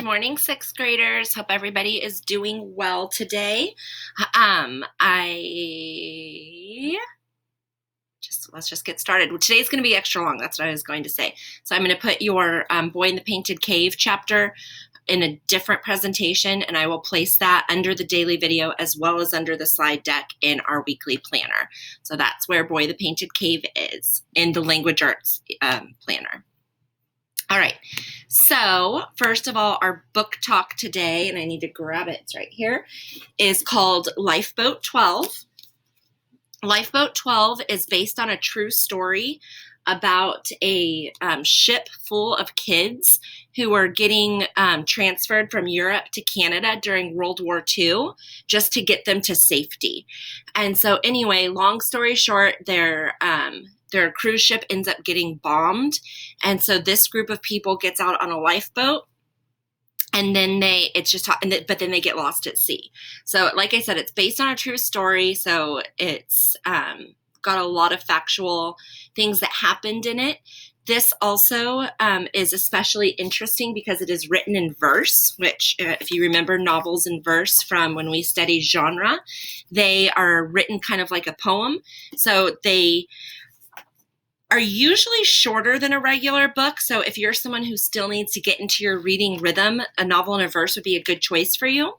morning, sixth graders. Hope everybody is doing well today. Let's just get started. Today's going to be extra long. That's what I was going to say. So I'm going to put your Boy in the Painted Cave chapter in a different presentation, and I will place that under the daily video as well as under the slide deck in our weekly planner. So that's where Boy the Painted Cave is in the language arts planner. All right, so first of all, our book talk today, and I need to grab it, it's right here, is called Lifeboat 12. Lifeboat 12 is based on a true story about a ship full of kids who were getting transferred from Europe to Canada during World War II just to get them to safety. And so anyway, long story short, their cruise ship ends up getting bombed. And so this group of people gets out on a lifeboat, and then but then they get lost at sea. So like I said, it's based on a true story. So it's got a lot of factual things that happened in it. This also is especially interesting because it is written in verse, which if you remember novels in verse from when we studied genre, they are written kind of like a poem. So they are usually shorter than a regular book. So if you're someone who still needs to get into your reading rhythm, a novel in a verse would be a good choice for you.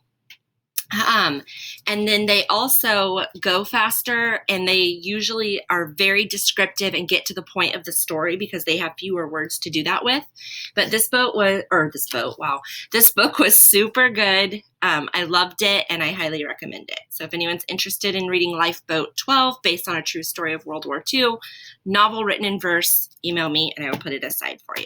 And then they also go faster, and they usually are very descriptive and get to the point of the story because they have fewer words to do that with. But this book was super good. I loved it, and I highly recommend it. So if anyone's interested in reading Lifeboat 12, based on a true story of World War II, novel written in verse, email me and I will put it aside for you.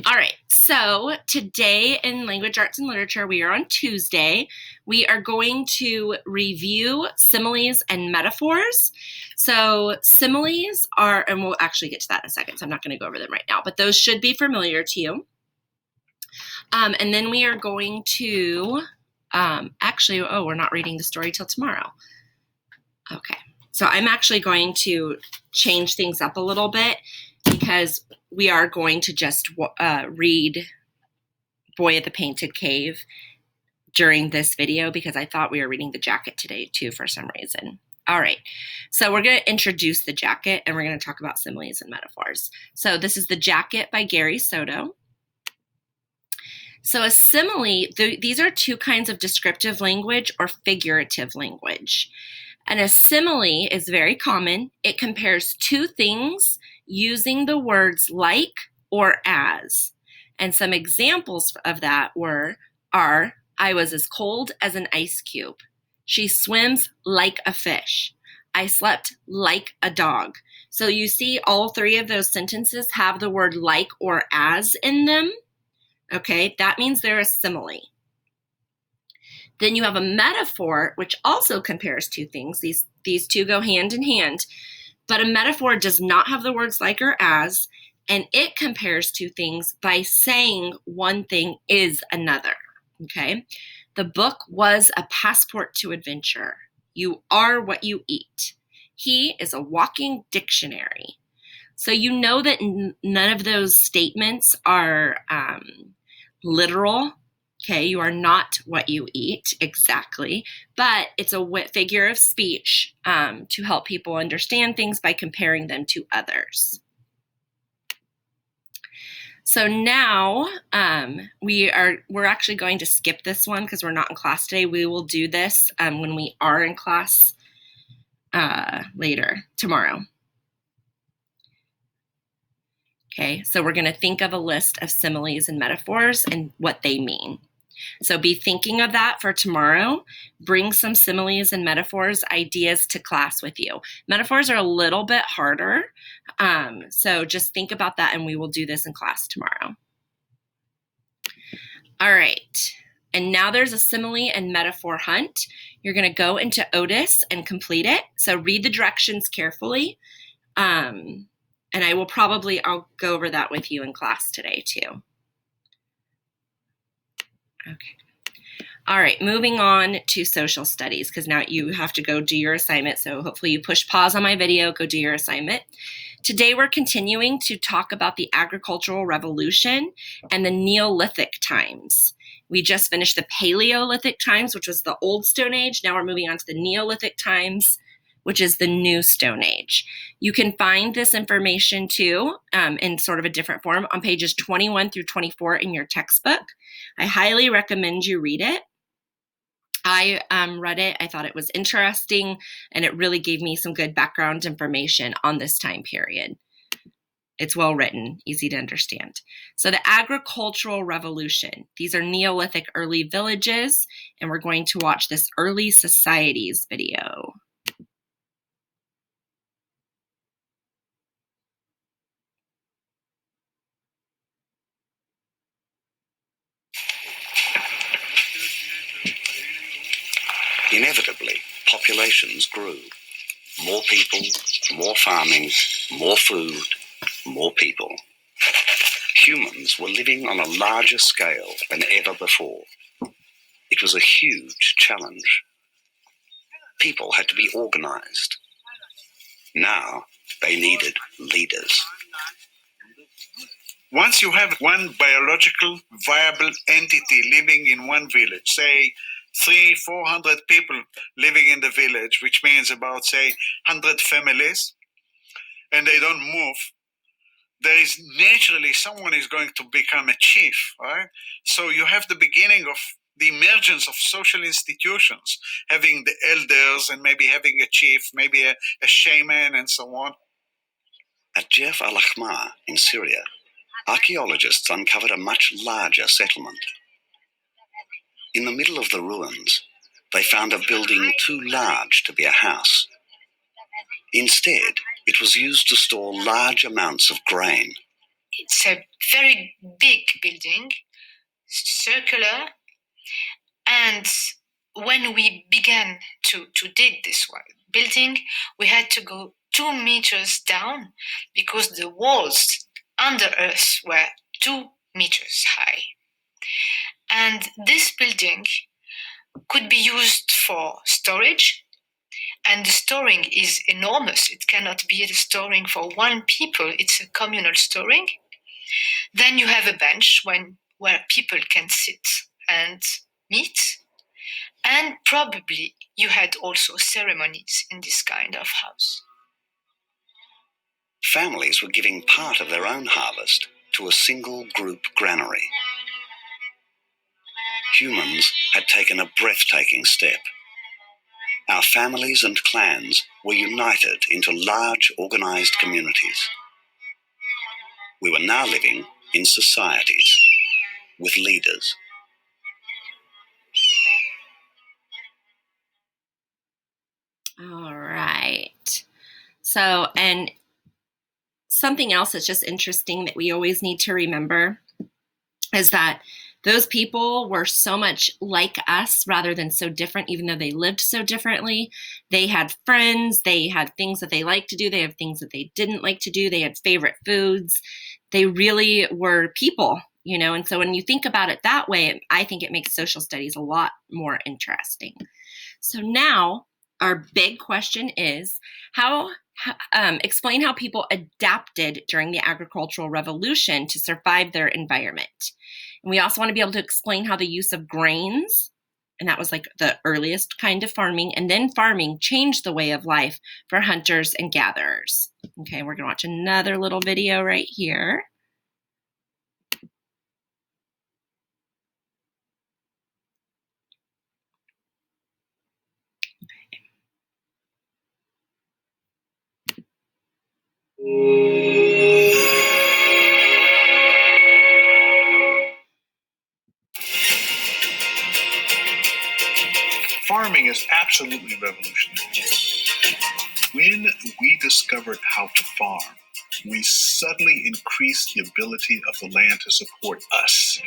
All right, so today in Language, Arts, and Literature, we are on Tuesday. We are going to review similes and metaphors. So similes are, and we'll actually get to that in a second, so I'm not going to go over them right now, but those should be familiar to you. And then we are going to, we're not reading the story till tomorrow. Okay, so I'm actually going to change things up a little bit because we are going to just read Boy at the Painted Cave during this video because I thought we were reading the jacket today too for some reason. All right, so we're going to introduce the jacket and we're going to talk about similes and metaphors. So this is The Jacket by Gary Soto. So a simile, these are two kinds of descriptive language or figurative language. And a simile is very common. It compares two things using the words like or as. And some examples of that are, I was as cold as an ice cube. She swims like a fish. I slept like a dog. So you see all three of those sentences have the word like or as in them. Okay, that means they're a simile. Then you have a metaphor, which also compares two things. These two go hand in hand. But a metaphor does not have the words like or as, and it compares two things by saying one thing is another, okay? The book was a passport to adventure. You are what you eat. He is a walking dictionary. So you know that none of those statements are literal. Okay, you are not what you eat exactly, but it's a figure of speech to help people understand things by comparing them to others. So now we're actually going to skip this one because we're not in class today. We will do this when we are in class later tomorrow. Okay, so we're going to think of a list of similes and metaphors and what they mean. So be thinking of that for tomorrow. Bring some similes and metaphors ideas to class with you. Metaphors are a little bit harder, so just think about that, and we will do this in class tomorrow. All right, and now there's a simile and metaphor hunt. You're going to go into Otis and complete it. So read the directions carefully, and I'll go over that with you in class today too. Okay. All right, moving on to social studies, because now you have to go do your assignment. So hopefully you push pause on my video, go do your assignment. Today we're continuing to talk about the agricultural revolution and the Neolithic times. We just finished the Paleolithic times, which was the old Stone Age. Now we're moving on to the Neolithic times, which is the new Stone Age. You can find this information too in sort of a different form on pages 21 through 24 in your textbook. I highly recommend you read it. I read it, I thought it was interesting, and it really gave me some good background information on this time period. It's well written, easy to understand. So the agricultural revolution, these are Neolithic early villages, and we're going to watch this early societies video. Inevitably, populations grew. More people, more farming, more food, more people. Humans were living on a larger scale than ever before. It was a huge challenge. People had to be organized. Now they needed leaders. Once you have one biological viable entity living in one village, say 300-400 people living in the village, which means about, say, 100 families, and they don't move, there is naturally someone is going to become a chief, right? So you have the beginning of the emergence of social institutions, having the elders and maybe having a chief, maybe a shaman and so on. At Jef al-Ahmar in Syria, archaeologists uncovered a much larger settlement. In the middle of the ruins, they found a building too large to be a house. Instead, it was used to store large amounts of grain. It's a very big building, circular, and when we began to dig this building, we had to go 2 meters down because the walls under us were 2 meters high. And this building could be used for storage, and the storing is enormous. It cannot be the storing for one people, it's a communal storing. Then you have a bench where people can sit and meet, and probably you had also ceremonies in this kind of house. Families were giving part of their own harvest to a single group granary. Humans had taken a breathtaking step. Our families and clans were united into large organized communities. We were now living in societies with leaders. All right. So, and something else that's just interesting that we always need to remember is that those people were so much like us rather than so different, even though they lived so differently. They had friends, they had things that they liked to do, they had things that they didn't like to do, they had favorite foods. They really were people, you know, and so when you think about it that way, I think it makes social studies a lot more interesting. So now our big question is explain how people adapted during the agricultural revolution to survive their environment. And we also want to be able to explain how the use of grains, and that was like the earliest kind of farming, and then farming changed the way of life for hunters and gatherers. Okay, we're going to watch another little video right here. Farming is absolutely revolutionary. When we discovered how to farm, we suddenly increased the ability of the land to support us.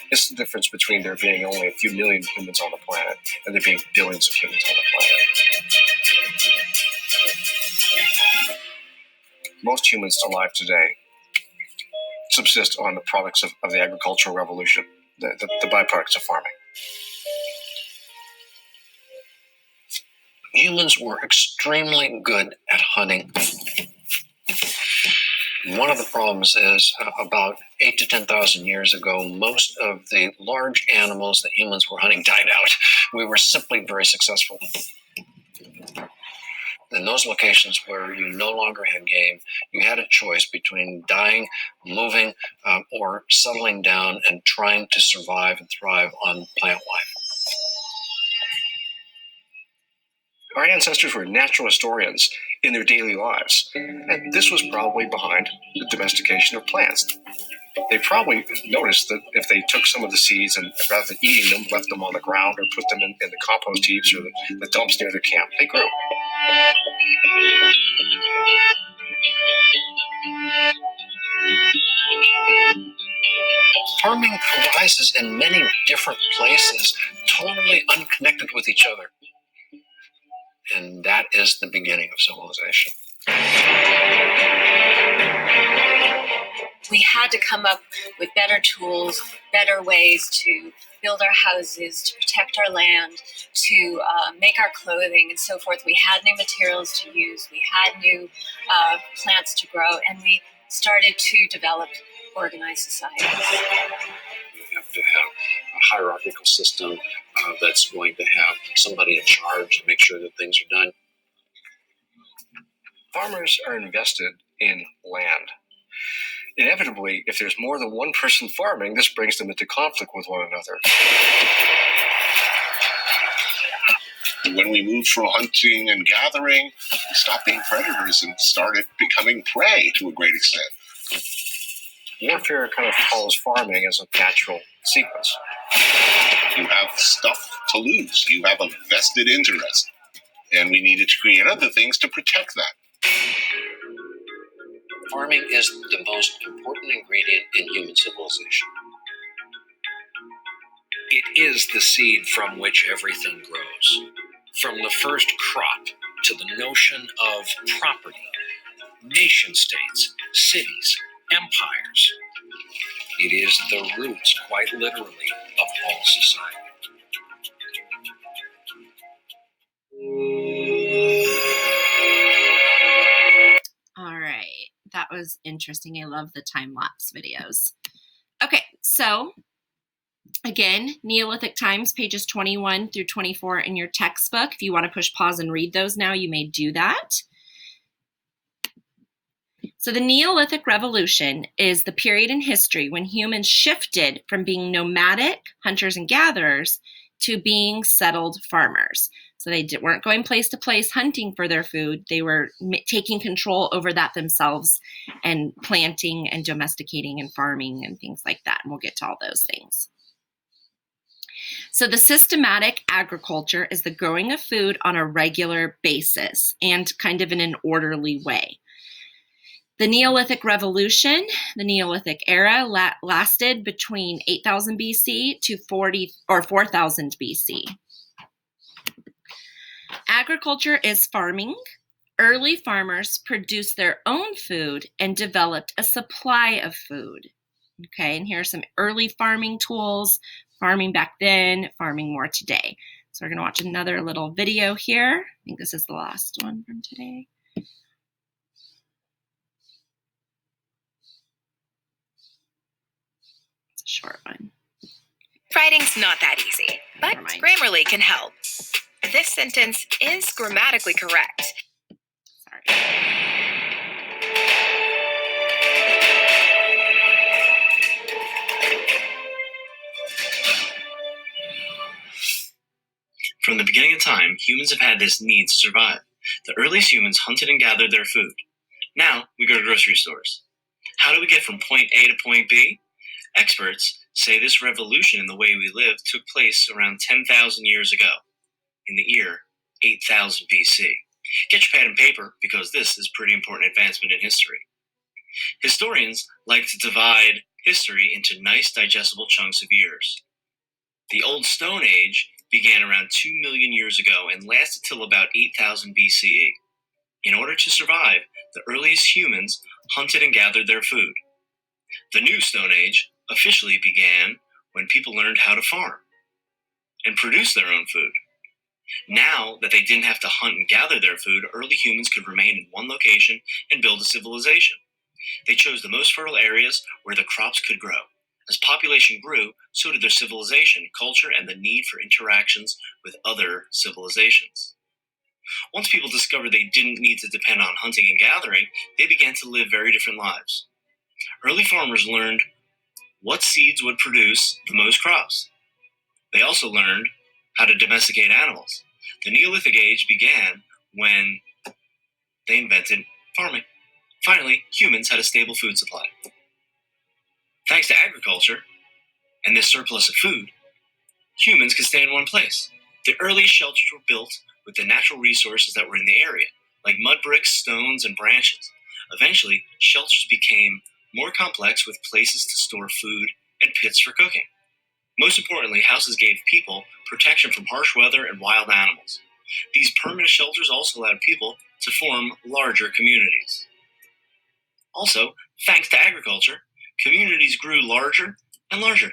It's the difference between there being only a few million humans on the planet and there being billions of humans on the planet. Most humans alive today subsist on the products of the agricultural revolution. the byproducts of farming. Humans were extremely good at hunting. One of the problems is about 8 to 10,000 years ago, most of the large animals that humans were hunting died out. We were simply very successful. In those locations where you no longer had game, you had a choice between dying, moving, or settling down and trying to survive and thrive on plant life. Our ancestors were natural historians in their daily lives, and this was probably behind the domestication of plants. They probably noticed that if they took some of the seeds and rather than eating them, left them on the ground or put them in the compost heaps or the dumps near their camp, they grew. Farming arises in many different places, totally unconnected with each other. And that is the beginning of civilization. We had to come up with better tools, better ways to build our houses, to protect our land, to make our clothing and so forth. We had new materials to use, we had new plants to grow, and we started to develop organized societies. You have to have a hierarchical system that's going to have somebody in charge to make sure that things are done. Farmers are invested in land. Inevitably, if there's more than one person farming, this brings them into conflict with one another. When we moved from hunting and gathering, we stopped being predators and started becoming prey to a great extent. Warfare kind of follows farming as a natural sequence. You have stuff to lose. You have a vested interest. And we needed to create other things to protect that. Farming is the most important ingredient in human civilization. It is the seed from which everything grows. From the first crop to the notion of property, nation states, cities, empires. It is the roots, quite literally, of all society. All right, that was interesting. I love the time-lapse videos. Okay, so again, Neolithic times, pages 21 through 24 in your textbook. If you want to push pause and read those now, you may do that. So the Neolithic Revolution is the period in history when humans shifted from being nomadic hunters and gatherers to being settled farmers. So they weren't going place to place hunting for their food. They were taking control over that themselves and planting and domesticating and farming and things like that. And we'll get to all those things. So the systematic agriculture is the growing of food on a regular basis and kind of in an orderly way. The Neolithic Revolution, the Neolithic era, lasted between 8,000 BC to 4,000 BC. Agriculture is farming. Early farmers produced their own food and developed a supply of food. Okay, and here are some early farming tools, farming back then, farming more today. So we're going to watch another little video here. I think this is the last one from today. It's a short one. Writing's not that easy, but Grammarly can help. This sentence is grammatically correct. Sorry. From the beginning of time, humans have had this need to survive. The earliest humans hunted and gathered their food. Now, we go to grocery stores. How do we get from point A to point B? Experts say this revolution in the way we live took place around 10,000 years ago, in the year 8000 BC. Get your pad and paper, because this is a pretty important advancement in history. Historians like to divide history into nice, digestible chunks of years. The Old Stone Age began around 2 million years ago and lasted till about 8000 BCE. In order to survive, the earliest humans hunted and gathered their food. The New Stone Age officially began when people learned how to farm and produce their own food. Now that they didn't have to hunt and gather their food, early humans could remain in one location and build a civilization. They chose the most fertile areas where the crops could grow. As population grew, so did their civilization, culture, and the need for interactions with other civilizations. Once people discovered they didn't need to depend on hunting and gathering, they began to live very different lives. Early farmers learned what seeds would produce the most crops. They also learned how to domesticate animals. The Neolithic Age began when they invented farming. Finally, humans had a stable food supply. Thanks to agriculture and this surplus of food, humans could stay in one place. The earliest shelters were built with the natural resources that were in the area, like mud bricks, stones, and branches. Eventually, shelters became more complex with places to store food and pits for cooking. Most importantly, houses gave people protection from harsh weather and wild animals. These permanent shelters also allowed people to form larger communities. Also, thanks to agriculture, communities grew larger and larger.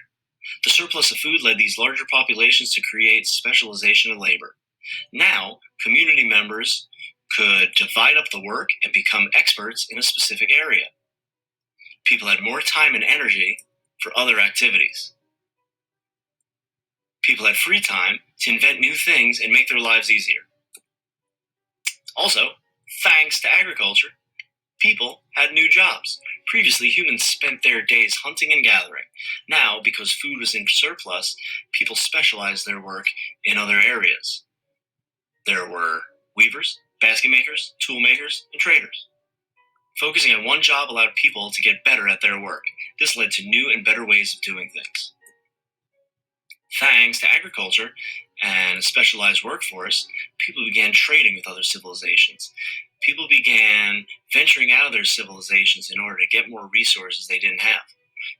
The surplus of food led these larger populations to create specialization in labor. Now, community members could divide up the work and become experts in a specific area. People had more time and energy for other activities. People had free time to invent new things and make their lives easier. Also, thanks to agriculture, people had new jobs. Previously, humans spent their days hunting and gathering. Now, because food was in surplus, people specialized their work in other areas. There were weavers, basket makers, tool makers, and traders. Focusing on one job allowed people to get better at their work. This led to new and better ways of doing things. Thanks to agriculture and a specialized workforce, people began trading with other civilizations. People began venturing out of their civilizations in order to get more resources they didn't have.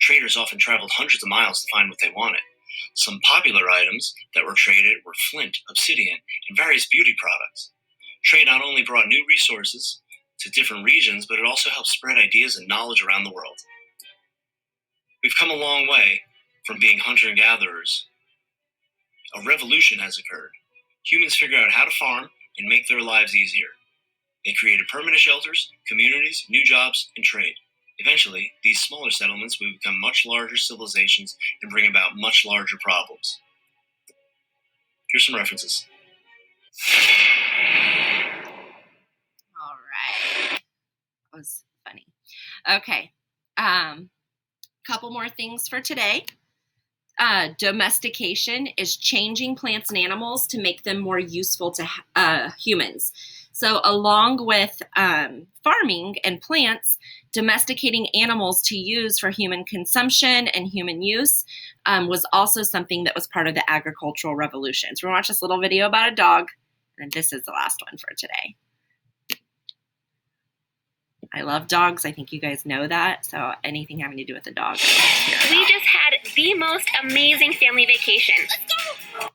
Traders often traveled hundreds of miles to find what they wanted. Some popular items that were traded were flint, obsidian, and various beauty products. Trade not only brought new resources to different regions, but it also helped spread ideas and knowledge around the world. We've come a long way from being hunter and gatherers. A revolution has occurred. Humans figured out how to farm and make their lives easier. They created permanent shelters, communities, new jobs, and trade. Eventually, these smaller settlements would become much larger civilizations and bring about much larger problems. Here's some references. All right. That was funny. Okay. Couple more things for today. Domestication is changing plants and animals to make them more useful to humans. So along with farming and plants, domesticating animals to use for human consumption and human use was also something that was part of the agricultural revolution. So we're going to watch this little video about a dog, and this is the last one for today. I love dogs. I think you guys know that. So anything having to do with a dog. We just had the most amazing family vacation. Let's go!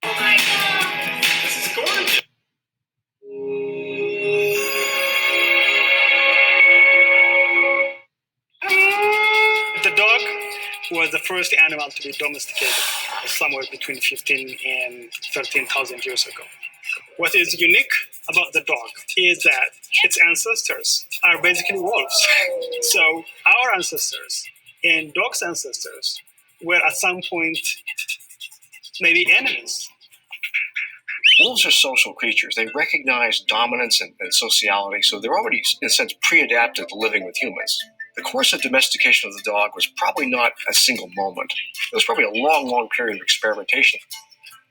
Oh my God! This is gorgeous. The dog was the first animal to be domesticated somewhere between 15 and 13,000 years ago. What is unique about the dog is that its ancestors are basically wolves. So our ancestors and dogs' ancestors were at some point maybe enemies. Wolves are social creatures. They recognize dominance and sociality, so they're already, in a sense, pre-adapted to living with humans. The course of domestication of the dog was probably not a single moment. It was probably a long, long period of experimentation.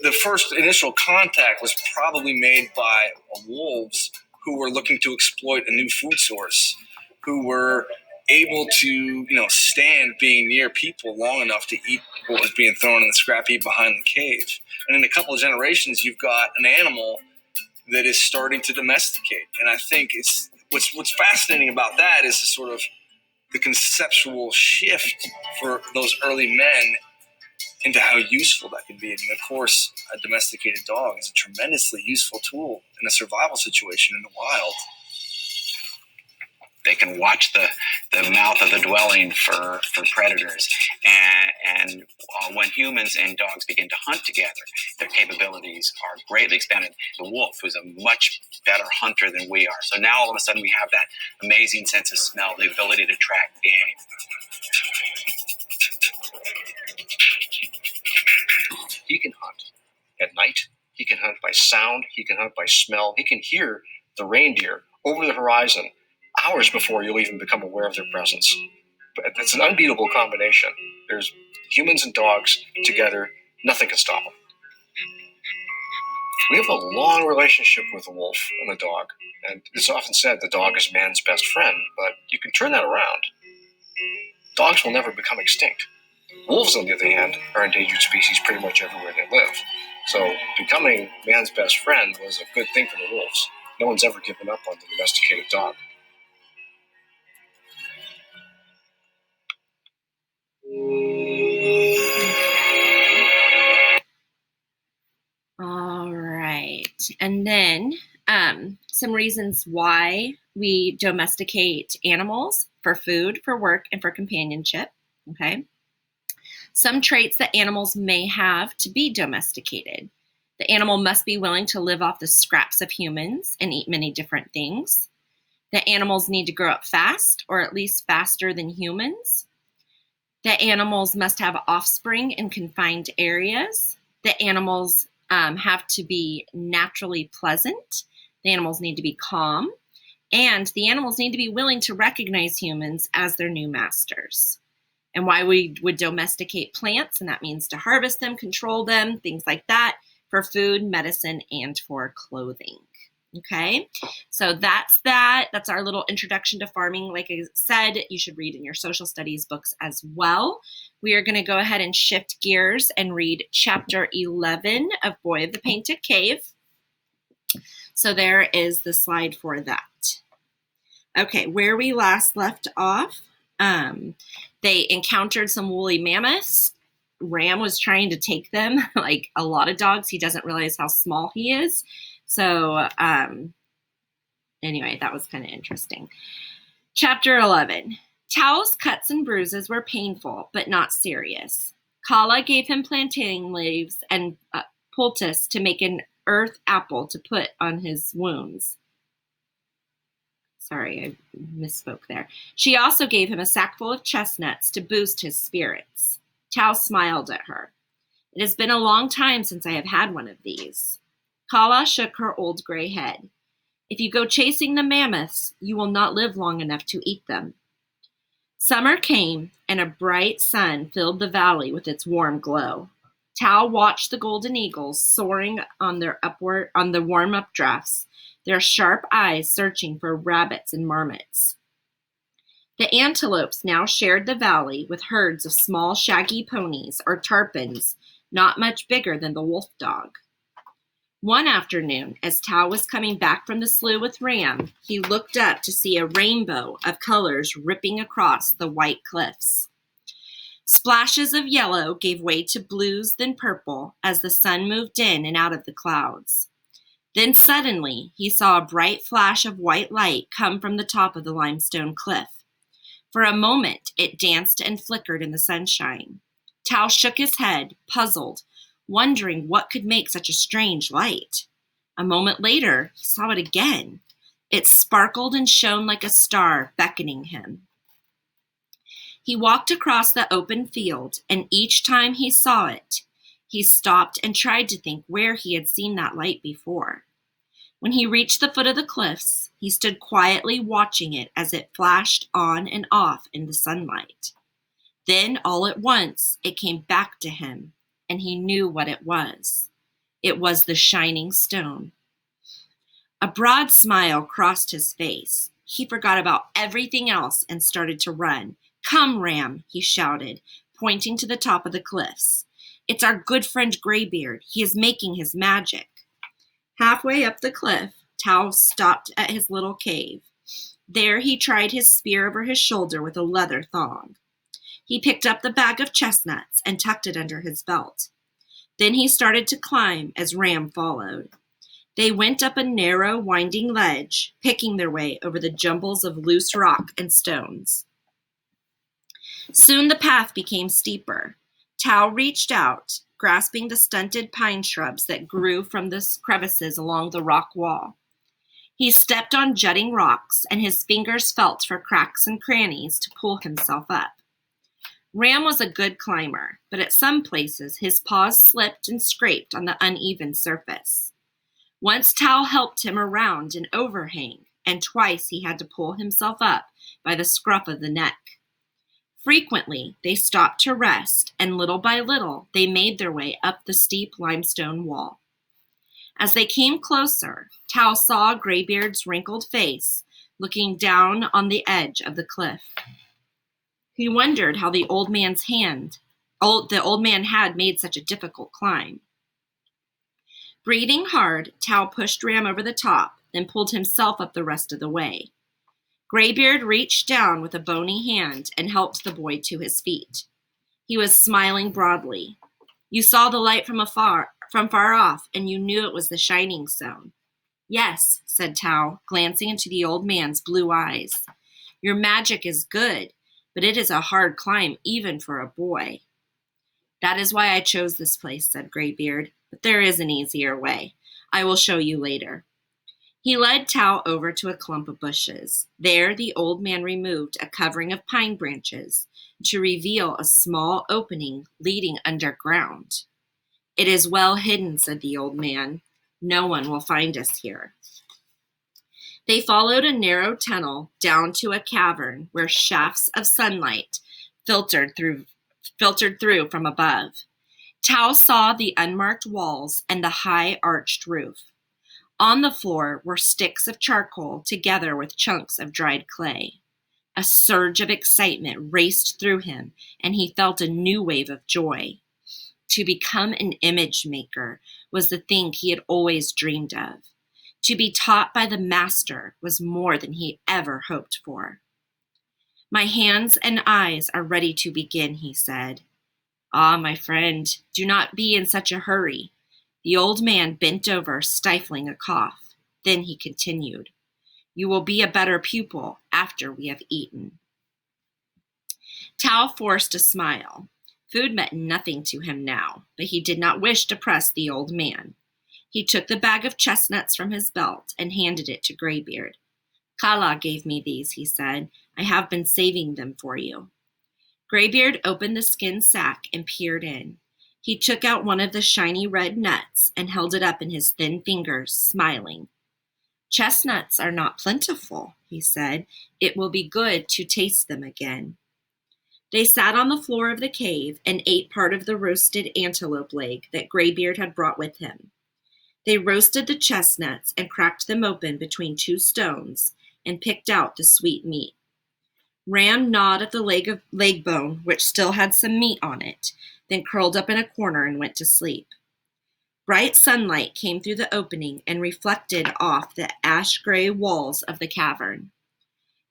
The first initial contact was probably made by wolves who were looking to exploit a new food source, who were able to, stand being near people long enough to eat what was being thrown in the scrap heap behind the cave. And in a couple of generations, you've got an animal that is starting to domesticate. And I think it's what's fascinating about that is the conceptual shift for those early men into how useful that can be. And of course, a domesticated dog is a tremendously useful tool in a survival situation in the wild. They can watch the mouth of the dwelling for predators. And when humans and dogs begin to hunt together, their capabilities are greatly expanded. The wolf was a much better hunter than we are. So now all of a sudden we have that amazing sense of smell, the ability to track game. He can hunt at night. He can hunt by sound. He can hunt by smell. He can hear the reindeer over the horizon hours before you'll even become aware of their presence. But it's an unbeatable combination. There's humans and dogs together. Nothing can stop them. We have a long relationship with the wolf and the dog. And it's often said the dog is man's best friend, but you can turn that around. Dogs will never become extinct. Wolves, on the other hand, are endangered species pretty much everywhere they live. So becoming man's best friend was a good thing for the wolves. No one's ever given up on the domesticated dog. All right. And then some reasons why we domesticate animals for food, for work, and for companionship. Okay. Some traits that animals may have to be domesticated. The animal must be willing to live off the scraps of humans and eat many different things. The animals need to grow up fast, or at least faster than humans. The animals must have offspring in confined areas. The animals have to be naturally pleasant. The animals need to be calm. And the animals need to be willing to recognize humans as their new masters. And why we would domesticate plants, and that means to harvest them, control them, things like that, for food, medicine, and for clothing. Okay, so that's that. That's our little introduction to farming. Like I said, you should read in your social studies books as well. We are going to go ahead and shift gears and read chapter 11 of Boy of the Painted Cave. So there is the slide for that. Okay, where we last left off, they encountered some woolly mammoths. Ram was trying to take them. Like a lot of dogs, he doesn't realize how small he is. So anyway, that was kind of interesting. Chapter 11. Tao's cuts and bruises were painful, but not serious. Kala gave him plantain leaves and poultice to make an earth apple to put on his wounds. Sorry, I misspoke there. She also gave him a sackful of chestnuts to boost his spirits. Tao smiled at her. It has been a long time since I have had one of these. Kala shook her old gray head. If you go chasing the mammoths, you will not live long enough to eat them. Summer came, and a bright sun filled the valley with its warm glow. Tao watched the golden eagles soaring on the warm updrafts, their sharp eyes searching for rabbits and marmots. The antelopes now shared the valley with herds of small shaggy ponies or tarpons, not much bigger than the wolf dog. One afternoon, as Tao was coming back from the slough with Ram, he looked up to see a rainbow of colors ripping across the white cliffs. Splashes of yellow gave way to blues, then purple, as the sun moved in and out of the clouds. Then suddenly, he saw a bright flash of white light come from the top of the limestone cliff. For a moment, it danced and flickered in the sunshine. Tao shook his head, puzzled, wondering what could make such a strange light. A moment later, he saw it again. It sparkled and shone like a star, beckoning him. He walked across the open field, and each time he saw it, he stopped and tried to think where he had seen that light before. When he reached the foot of the cliffs, he stood quietly watching it as it flashed on and off in the sunlight. Then, all at once, it came back to him, and he knew what it was. It was the shining stone. A broad smile crossed his face. He forgot about everything else and started to run. "Come, Ram," he shouted, pointing to the top of the cliffs. "It's our good friend Graybeard. He is making his magic." Halfway up the cliff, Tao stopped at his little cave. There he tried his spear over his shoulder with a leather thong. He picked up the bag of chestnuts and tucked it under his belt. Then he started to climb as Ram followed. They went up a narrow, winding ledge, picking their way over the jumbles of loose rock and stones. Soon the path became steeper. Tao reached out, grasping the stunted pine shrubs that grew from the crevices along the rock wall. He stepped on jutting rocks, and his fingers felt for cracks and crannies to pull himself up. Ram was a good climber, but at some places his paws slipped and scraped on the uneven surface. Once Tao helped him around an overhang, and twice he had to pull himself up by the scruff of the neck. Frequently, they stopped to rest, and little by little, they made their way up the steep limestone wall. As they came closer, Tao saw Graybeard's wrinkled face looking down on the edge of the cliff. He wondered how the old man had made such a difficult climb. Breathing hard, Tao pushed Ram over the top, then pulled himself up the rest of the way. Graybeard reached down with a bony hand and helped the boy to his feet. He was smiling broadly. You saw the light from far off, and you knew it was the shining stone. Yes, said Tao, glancing into the old man's blue eyes. Your magic is good, but it is a hard climb even for a boy. That is why I chose this place, said Graybeard, but there is an easier way. I will show you later. He led Tao over to a clump of bushes. There, the old man removed a covering of pine branches to reveal a small opening leading underground. It is well hidden, said the old man. No one will find us here. They followed a narrow tunnel down to a cavern where shafts of sunlight filtered through from above. Tao saw the unmarked walls and the high arched roof. On the floor were sticks of charcoal together with chunks of dried clay. A surge of excitement raced through him, and he felt a new wave of joy. To become an image maker was the thing he had always dreamed of. To be taught by the master was more than he ever hoped for. My hands and eyes are ready to begin, he said. Ah, my friend, do not be in such a hurry. The old man bent over, stifling a cough. Then he continued, You will be a better pupil after we have eaten. Tao forced a smile. Food meant nothing to him now, but he did not wish to press the old man. He took the bag of chestnuts from his belt and handed it to Graybeard. Kala gave me these, he said. I have been saving them for you. Graybeard opened the skin sack and peered in. He took out one of the shiny red nuts and held it up in his thin fingers, smiling. Chestnuts are not plentiful, he said. It will be good to taste them again. They sat on the floor of the cave and ate part of the roasted antelope leg that Graybeard had brought with him. They roasted the chestnuts and cracked them open between two stones and picked out the sweet meat. Ram gnawed at the leg bone, which still had some meat on it, then curled up in a corner and went to sleep. Bright sunlight came through the opening and reflected off the ash-gray walls of the cavern.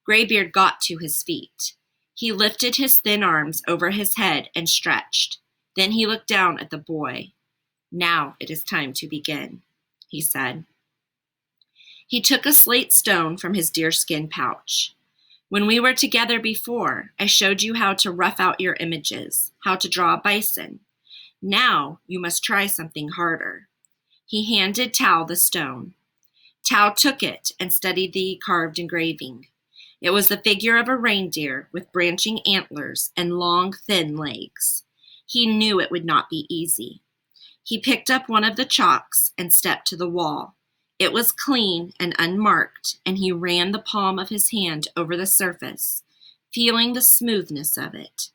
Graybeard got to his feet. He lifted his thin arms over his head and stretched. Then he looked down at the boy. Now it is time to begin, he said. He took a slate stone from his deerskin pouch. When we were together before, I showed you how to rough out your images, how to draw a bison. Now you must try something harder. He handed Tao the stone. Tao took it and studied the carved engraving. It was the figure of a reindeer with branching antlers and long, thin legs. He knew it would not be easy. He picked up one of the chalks and stepped to the wall. It was clean and unmarked, and he ran the palm of his hand over the surface, feeling the smoothness of it.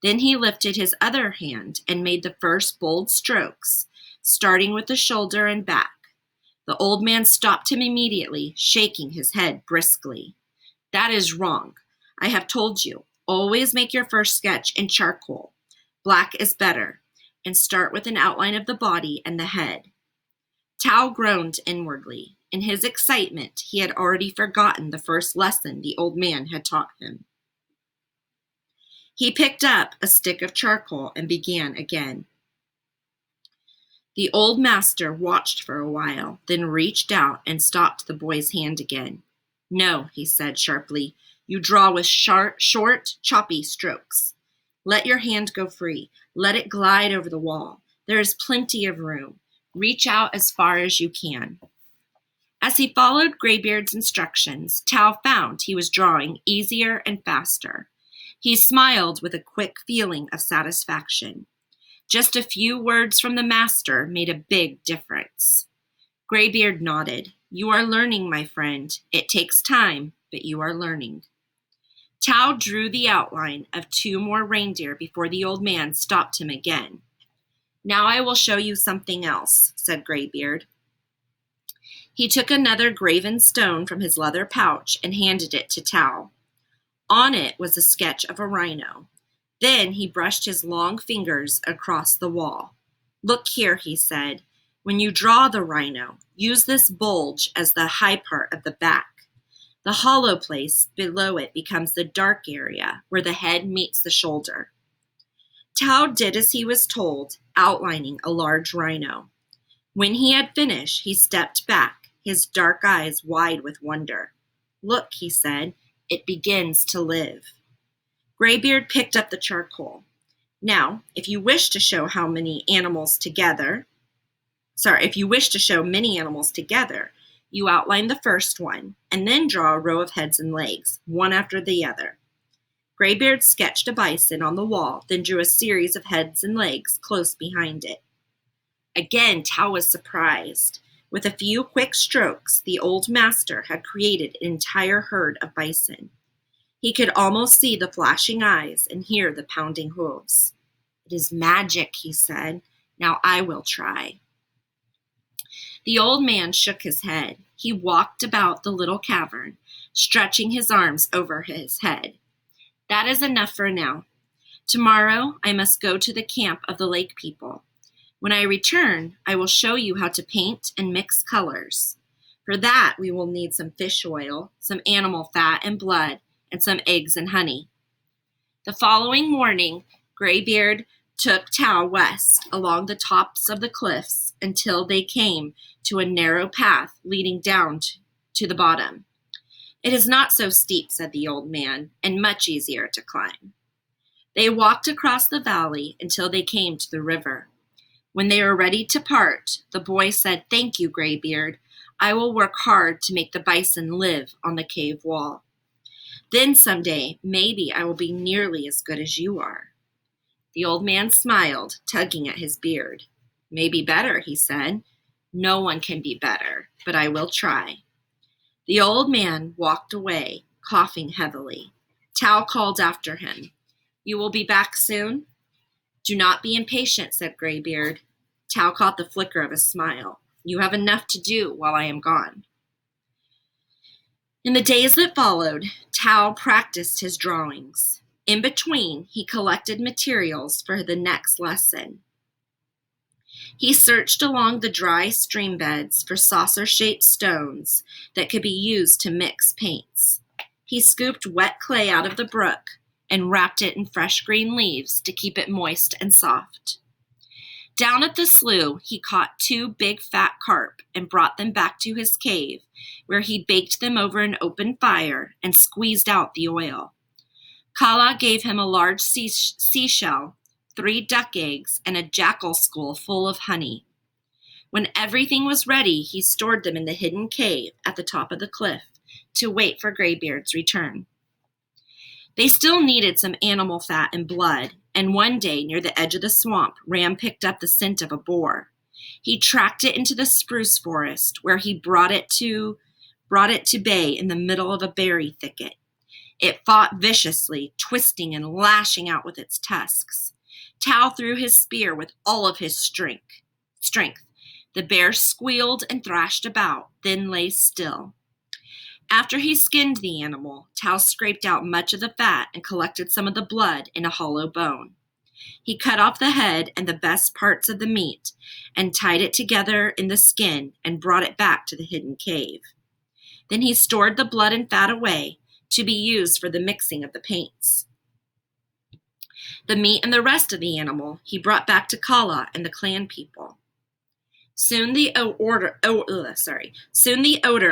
Then he lifted his other hand and made the first bold strokes, starting with the shoulder and back. The old man stopped him immediately, shaking his head briskly. That is wrong. I have told you, always make your first sketch in charcoal. Black is better, and start with an outline of the body and the head. Tao groaned inwardly. In his excitement, he had already forgotten the first lesson the old man had taught him. He picked up a stick of charcoal and began again. The old master watched for a while, then reached out and stopped the boy's hand again. "No," he said sharply. "You draw with short, choppy strokes. Let your hand go free. Let it glide over the wall. There is plenty of room. Reach out as far as you can." As he followed Graybeard's instructions, Tao found he was drawing easier and faster. He smiled with a quick feeling of satisfaction. Just a few words from the master made a big difference. Graybeard nodded. "You are learning, my friend. It takes time, but you are learning." Tao drew the outline of 2 more reindeer before the old man stopped him again. "Now I will show you something else," said Graybeard. He took another graven stone from his leather pouch and handed it to Tao. On it was a sketch of a rhino. Then he brushed his long fingers across the wall. "Look here," he said. "When you draw the rhino, use this bulge as the high part of the back. The hollow place below it becomes the dark area where the head meets the shoulder." Tao did as he was told, outlining a large rhino. When he had finished, he stepped back, his dark eyes wide with wonder. "Look," he said, "it begins to live." Graybeard picked up the charcoal. "Now, if you wish to show many animals together, you outline the first one, and then draw a row of heads and legs, one after the other." Graybeard sketched a bison on the wall, then drew a series of heads and legs close behind it. Again, Tao was surprised. With a few quick strokes, the old master had created an entire herd of bison. He could almost see the flashing eyes and hear the pounding hooves. "It is magic," he said. "Now I will try." The old man shook his head. He walked about the little cavern, stretching his arms over his head. "That is enough for now. Tomorrow I must go to the camp of the lake people. When I return, I will show you how to paint and mix colors. For that, we will need some fish oil, some animal fat and blood, and some eggs and honey." The following morning, Graybeard took Tao west along the tops of the cliffs until they came to a narrow path leading down to the bottom. "It is not so steep," said the old man, "and much easier to climb." They walked across the valley until they came to the river. When they were ready to part, the boy said, "Thank you, Graybeard. I will work hard to make the bison live on the cave wall. Then someday, maybe I will be nearly as good as you are." The old man smiled, tugging at his beard. "Maybe better," he said. "No one can be better, but I will try." The old man walked away, coughing heavily. Tao called after him, "You will be back soon?" "Do not be impatient," said Graybeard. Tao caught the flicker of a smile. "You have enough to do while I am gone." In the days that followed, Tao practiced his drawings. In between, he collected materials for the next lesson. He searched along the dry stream beds for saucer-shaped stones that could be used to mix paints. He scooped wet clay out of the brook and wrapped it in fresh green leaves to keep it moist and soft. Down at the slough, he caught 2 big fat carp and brought them back to his cave, where he baked them over an open fire and squeezed out the oil. Kala gave him a large seashell, 3 duck eggs, and a jackal skull full of honey. When everything was ready, he stored them in the hidden cave at the top of the cliff to wait for Graybeard's return. They still needed some animal fat and blood, and one day near the edge of the swamp, Ram picked up the scent of a boar. He tracked it into the spruce forest, where he brought it to bay in the middle of a berry thicket. It fought viciously, twisting and lashing out with its tusks. Tao threw his spear with all of his strength. The bear squealed and thrashed about, then lay still. After he skinned the animal, Tao scraped out much of the fat and collected some of the blood in a hollow bone. He cut off the head and the best parts of the meat and tied it together in the skin and brought it back to the hidden cave. Then he stored the blood and fat away to be used for the mixing of the paints. The meat and the rest of the animal he brought back to Kala and the clan people. Soon the odor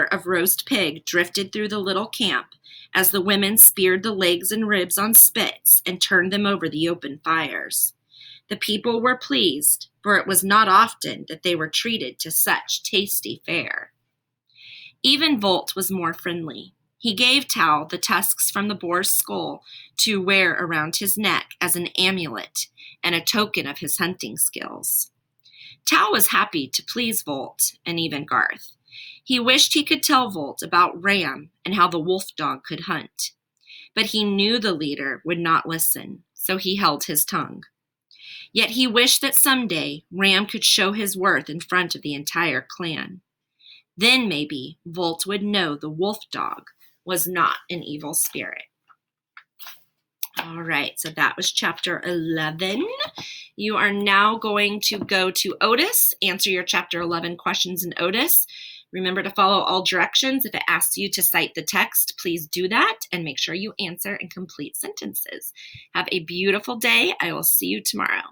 of roast pig drifted through the little camp as the women speared the legs and ribs on spits and turned them over the open fires. The people were pleased, for it was not often that they were treated to such tasty fare. Even Volt was more friendly. He gave Tao the tusks from the boar's skull to wear around his neck as an amulet and a token of his hunting skills. Tao was happy to please Volt and even Garth. He wished he could tell Volt about Ram and how the wolf dog could hunt. But he knew the leader would not listen, so he held his tongue. Yet he wished that someday Ram could show his worth in front of the entire clan. Then maybe Volt would know the wolf dog was not an evil spirit. All right, so that was chapter 11. You are now going to go to Otis, answer your chapter 11 questions in Otis. Remember to follow all directions. If it asks you to cite the text, please do that and make sure you answer and complete sentences. Have a beautiful day. I will see you tomorrow.